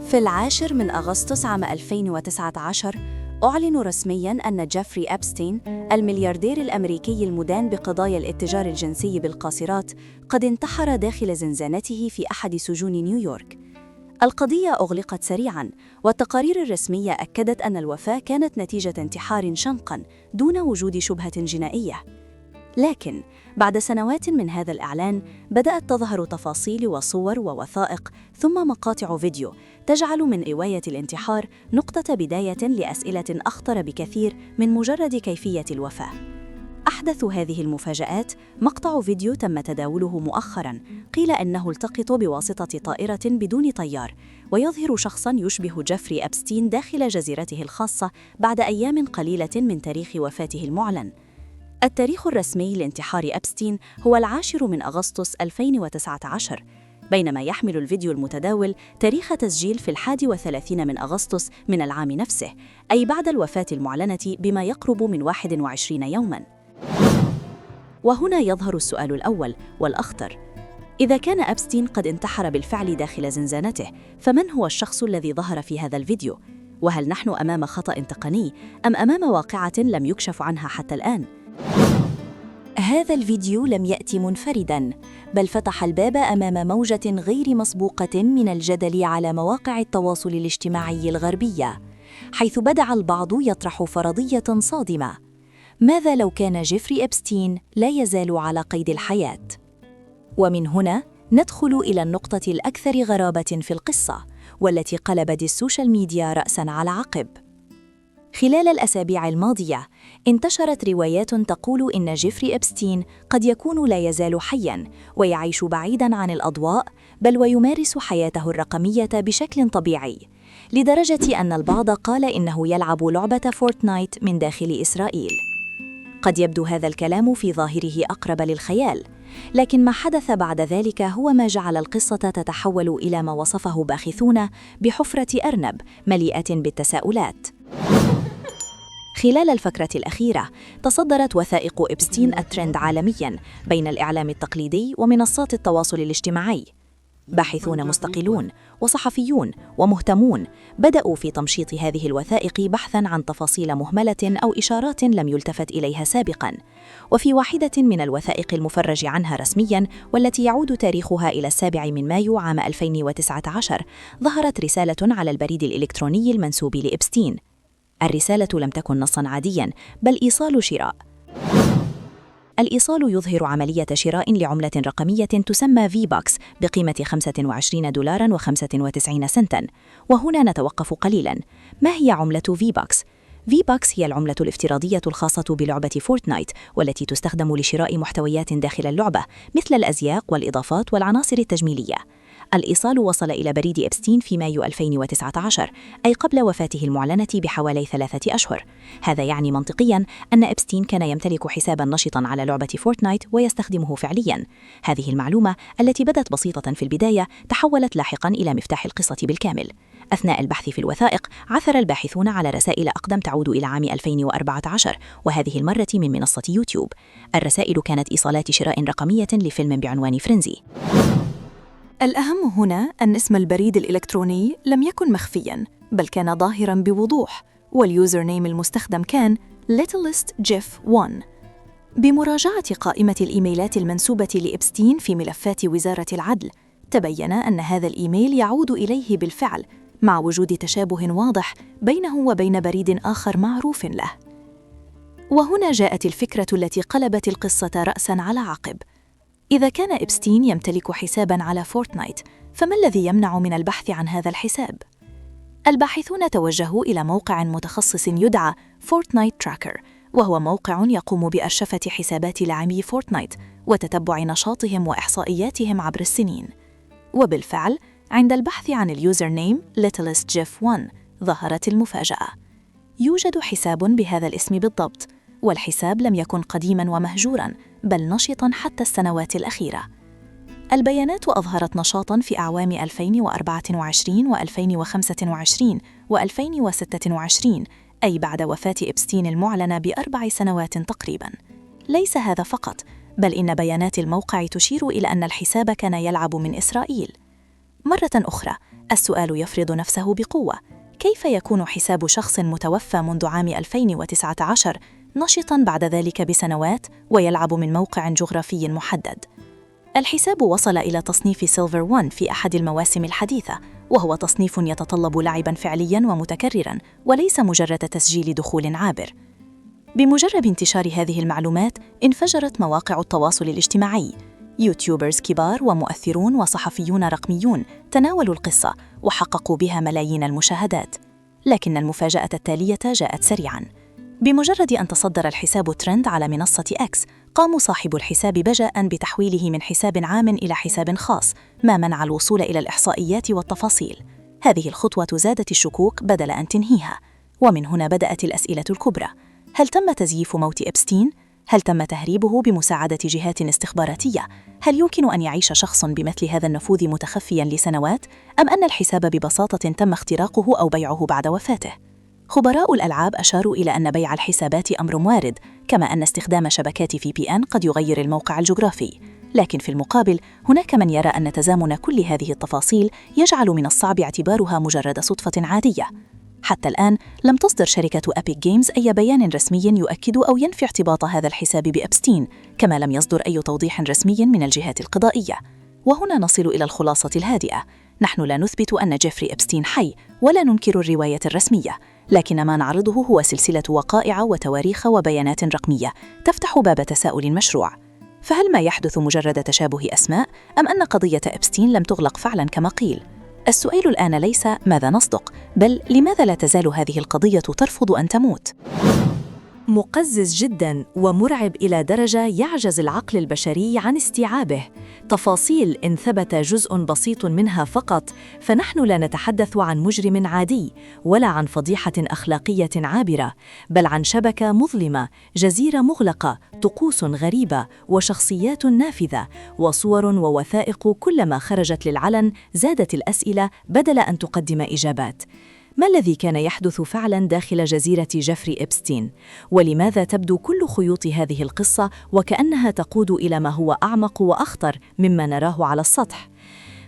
في 10 عام 2019 أعلن رسمياً أن جيفري أبستين الملياردير الأمريكي المدان بقضايا الاتجار الجنسي بالقاصرات قد انتحر داخل زنزانته في أحد سجون نيويورك. القضية أغلقت سريعاً، والتقارير الرسمية أكدت أن الوفاة كانت نتيجة انتحار شنقاً دون وجود شبهة جنائية. لكن بعد سنوات من هذا الإعلان بدأت تظهر تفاصيل وصور ووثائق ثم مقاطع فيديو تجعل من رواية الانتحار نقطة بداية لأسئلة أخطر بكثير من مجرد كيفية الوفاة. أحدث هذه المفاجآت مقطع فيديو تم تداوله مؤخراً، قيل أنه التقط بواسطة طائرة بدون طيار، ويظهر شخصاً يشبه جيفري أبستين داخل جزيرته الخاصة بعد أيام قليلة من تاريخ وفاته المعلن. التاريخ الرسمي لانتحار أبستين هو 10 أغسطس 2019، بينما يحمل الفيديو المتداول تاريخ تسجيل في 31 أغسطس من العام نفسه، أي بعد الوفاة المعلنة بما يقرب من 21 يوماً. وهنا يظهر السؤال الأول والأخطر: إذا كان أبستين قد انتحر بالفعل داخل زنزانته، فمن هو الشخص الذي ظهر في هذا الفيديو؟ وهل نحن أمام خطأ تقني أم أمام واقعة لم يكشف عنها حتى الآن؟ هذا الفيديو لم يأتي منفرداً، بل فتح الباب أمام موجة غير مسبوقة من الجدل على مواقع التواصل الاجتماعي الغربية، حيث بدأ البعض يطرح فرضية صادمة: ماذا لو كان جيفري أبستين لا يزال على قيد الحياة؟ ومن هنا ندخل إلى النقطة الأكثر غرابة في القصة، والتي قلبت السوشيال ميديا رأساً على عقب. خلال الأسابيع الماضية انتشرت روايات تقول إن جيفري أبستين قد يكون لا يزال حياً ويعيش بعيداً عن الأضواء، بل ويمارس حياته الرقمية بشكل طبيعي، لدرجة أن البعض قال إنه يلعب لعبة فورتنايت من داخل إسرائيل. قد يبدو هذا الكلام في ظاهره أقرب للخيال، لكن ما حدث بعد ذلك هو ما جعل القصة تتحول إلى ما وصفه باحثون بحفرة أرنب مليئة بالتساؤلات. خلال الفترة الأخيرة تصدرت وثائق إبستين الترند عالمياً بين الإعلام التقليدي ومنصات التواصل الاجتماعي. باحثون مستقلون وصحفيون ومهتمون بدأوا في تمشيط هذه الوثائق بحثاً عن تفاصيل مهملة أو إشارات لم يلتفت إليها سابقاً. وفي واحدة من الوثائق المفرج عنها رسمياً، والتي يعود تاريخها إلى 7 مايو عام 2019، ظهرت رسالة على البريد الإلكتروني المنسوب لإبستين. الرسالة لم تكن نصاً عادياً، بل إيصال شراء. الإيصال يظهر عملية شراء لعملة رقمية تسمى V-Bucks بقيمة $25.95. وهنا نتوقف قليلاً. ما هي عملة V-Bucks؟ V-Bucks هي العملة الافتراضية الخاصة بلعبة فورتنايت، والتي تستخدم لشراء محتويات داخل اللعبة مثل الأزياء والإضافات والعناصر التجميلية. الإيصال وصل إلى بريد إبستين في مايو 2019، أي قبل وفاته المعلنة بحوالي 3 أشهر. هذا يعني منطقياً أن إبستين كان يمتلك حساباً نشطاً على لعبة فورتنايت ويستخدمه فعلياً. هذه المعلومة التي بدت بسيطة في البداية تحولت لاحقاً إلى مفتاح القصة بالكامل. أثناء البحث في الوثائق عثر الباحثون على رسائل أقدم تعود إلى عام 2014، وهذه المرة من منصة يوتيوب. الرسائل كانت إيصالات شراء رقمية لفيلم بعنوان فرينزي. الأهم هنا أن اسم البريد الإلكتروني لم يكن مخفياً، بل كان ظاهراً بوضوح، واليوزر نيم المستخدم كان LittlestJeff1. بمراجعة قائمة الإيميلات المنسوبة لإبستين في ملفات وزارة العدل، تبين أن هذا الإيميل يعود إليه بالفعل، مع وجود تشابه واضح بينه وبين بريد آخر معروف له. وهنا جاءت الفكرة التي قلبت القصة رأساً على عقب. إذا كان إبستين يمتلك حساباً على فورتنايت، فما الذي يمنع من البحث عن هذا الحساب؟ الباحثون توجهوا إلى موقع متخصص يدعى فورتنايت تراكر، وهو موقع يقوم بأرشفة حسابات لاعبي فورتنايت وتتبع نشاطهم وإحصائياتهم عبر السنين. وبالفعل عند البحث عن اليوزر نيم LittlestJeff1 ظهرت المفاجأة. يوجد حساب بهذا الاسم بالضبط، والحساب لم يكن قديماً ومهجوراً، بل نشطاً حتى السنوات الأخيرة. البيانات أظهرت نشاطاً في أعوام 2024 و2025 و2026، أي بعد وفاة إبستين المعلنة ب4 سنوات تقريباً. ليس هذا فقط، بل إن بيانات الموقع تشير إلى أن الحساب كان يلعب من إسرائيل. مرة أخرى، السؤال يفرض نفسه بقوة: كيف يكون حساب شخص متوفى منذ عام 2019 نشطاً بعد ذلك بسنوات ويلعب من موقع جغرافي محدد؟ الحساب وصل إلى تصنيف سيلفر 1 في أحد المواسم الحديثة، وهو تصنيف يتطلب لعباً فعلياً ومتكرراً وليس مجرد تسجيل دخول عابر. بمجرد انتشار هذه المعلومات انفجرت مواقع التواصل الاجتماعي. يوتيوبرز كبار ومؤثرون وصحفيون رقميون تناولوا القصة وحققوا بها ملايين المشاهدات. لكن المفاجأة التالية جاءت سريعاً. بمجرد أن تصدر الحساب ترند على منصة إكس، قام صاحب الحساب بجاءً بتحويله من حساب عام إلى حساب خاص، ما منع الوصول إلى الإحصائيات والتفاصيل. هذه الخطوة زادت الشكوك بدل أن تنهيها، ومن هنا بدأت الأسئلة الكبرى: هل تم تزييف موت إبستين؟ هل تم تهريبه بمساعدة جهات استخباراتية؟ هل يمكن أن يعيش شخص بمثل هذا النفوذ متخفياً لسنوات؟ أم أن الحساب ببساطة تم اختراقه أو بيعه بعد وفاته؟ خبراء الألعاب أشاروا إلى أن بيع الحسابات أمر وارد، كما أن استخدام شبكات VPN قد يغير الموقع الجغرافي. لكن في المقابل هناك من يرى أن تزامن كل هذه التفاصيل يجعل من الصعب اعتبارها مجرد صدفة عادية. حتى الآن لم تصدر شركة أبيك جيمز أي بيان رسمي يؤكد أو ينفي ارتباط هذا الحساب بإبستين، كما لم يصدر أي توضيح رسمي من الجهات القضائية. وهنا نصل إلى الخلاصة الهادئة: نحن لا نثبت أن جيفري إبستين حي ولا ننكر الرواية الرسمية، لكن ما نعرضه هو سلسلة وقائع وتواريخ وبيانات رقمية تفتح باب تساؤل مشروع. فهل ما يحدث مجرد تشابه أسماء، أم أن قضية إبستين لم تغلق فعلاً كما قيل؟ السؤال الآن ليس ماذا نصدق، بل لماذا لا تزال هذه القضية ترفض أن تموت؟ مقزز جداً ومرعب إلى درجة يعجز العقل البشري عن استيعابه. تفاصيل إن ثبت جزء بسيط منها فقط، فنحن لا نتحدث عن مجرم عادي ولا عن فضيحة أخلاقية عابرة، بل عن شبكة مظلمة، جزيرة مغلقة، طقوس غريبة وشخصيات نافذة وصور ووثائق. كلما خرجت للعلن زادت الأسئلة بدل أن تقدم إجابات. ما الذي كان يحدث فعلاً داخل جزيرة جيفري إبستين؟ ولماذا تبدو كل خيوط هذه القصة وكأنها تقود إلى ما هو أعمق وأخطر مما نراه على السطح؟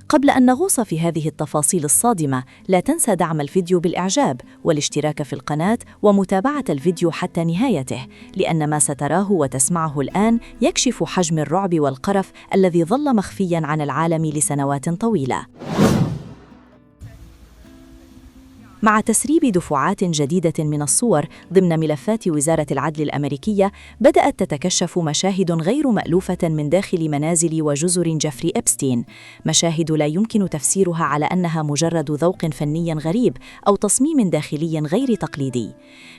قبل أن نغوص في هذه التفاصيل الصادمة، لا تنسى دعم الفيديو بالإعجاب والاشتراك في القناة ومتابعة الفيديو حتى نهايته، لأن ما ستراه وتسمعه الآن يكشف حجم الرعب والقرف الذي ظل مخفياً عن العالم لسنوات طويلة. مع تسريب دفعات جديدة من الصور ضمن ملفات وزارة العدل الأمريكية، بدأت تتكشف مشاهد غير مألوفة من داخل منازل وجزر جيفري إبستين، مشاهد لا يمكن تفسيرها على أنها مجرد ذوق فني غريب أو تصميم داخلي غير تقليدي.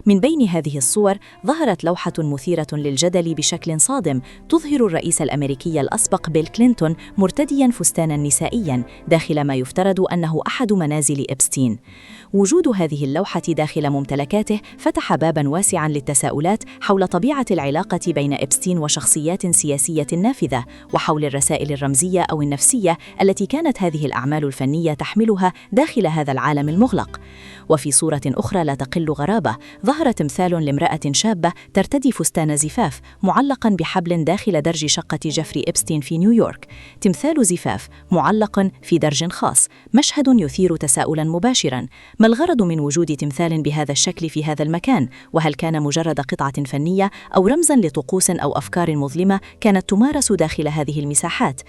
من بين هذه الصور ظهرت لوحة مثيرة للجدل بشكل صادم تظهر الرئيس الأمريكي الأسبق بيل كلينتون مرتدياً فستاناً نسائياً داخل ما يفترض أنه أحد منازل إبستين. وجود هذه اللوحة داخل ممتلكاته فتح باباً واسعاً للتساؤلات حول طبيعة العلاقة بين إبستين وشخصيات سياسية نافذة، وحول الرسائل الرمزية أو النفسية التي كانت هذه الأعمال الفنية تحملها داخل هذا العالم المغلق. وفي صورة أخرى لا تقل غرابة، ظهر تمثال لامرأة شابة ترتدي فستان زفاف معلقاً بحبل داخل درج شقة جيفري إبستين في نيويورك. تمثال زفاف معلق في درج خاص، مشهد يثير تساؤلاً مباشراً: ما الغرض من وجود تمثال بهذا الشكل في هذا المكان؟ وهل كان مجرد قطعة فنية أو رمزاً لطقوس أو أفكار مظلمة كانت تمارس داخل هذه المساحات؟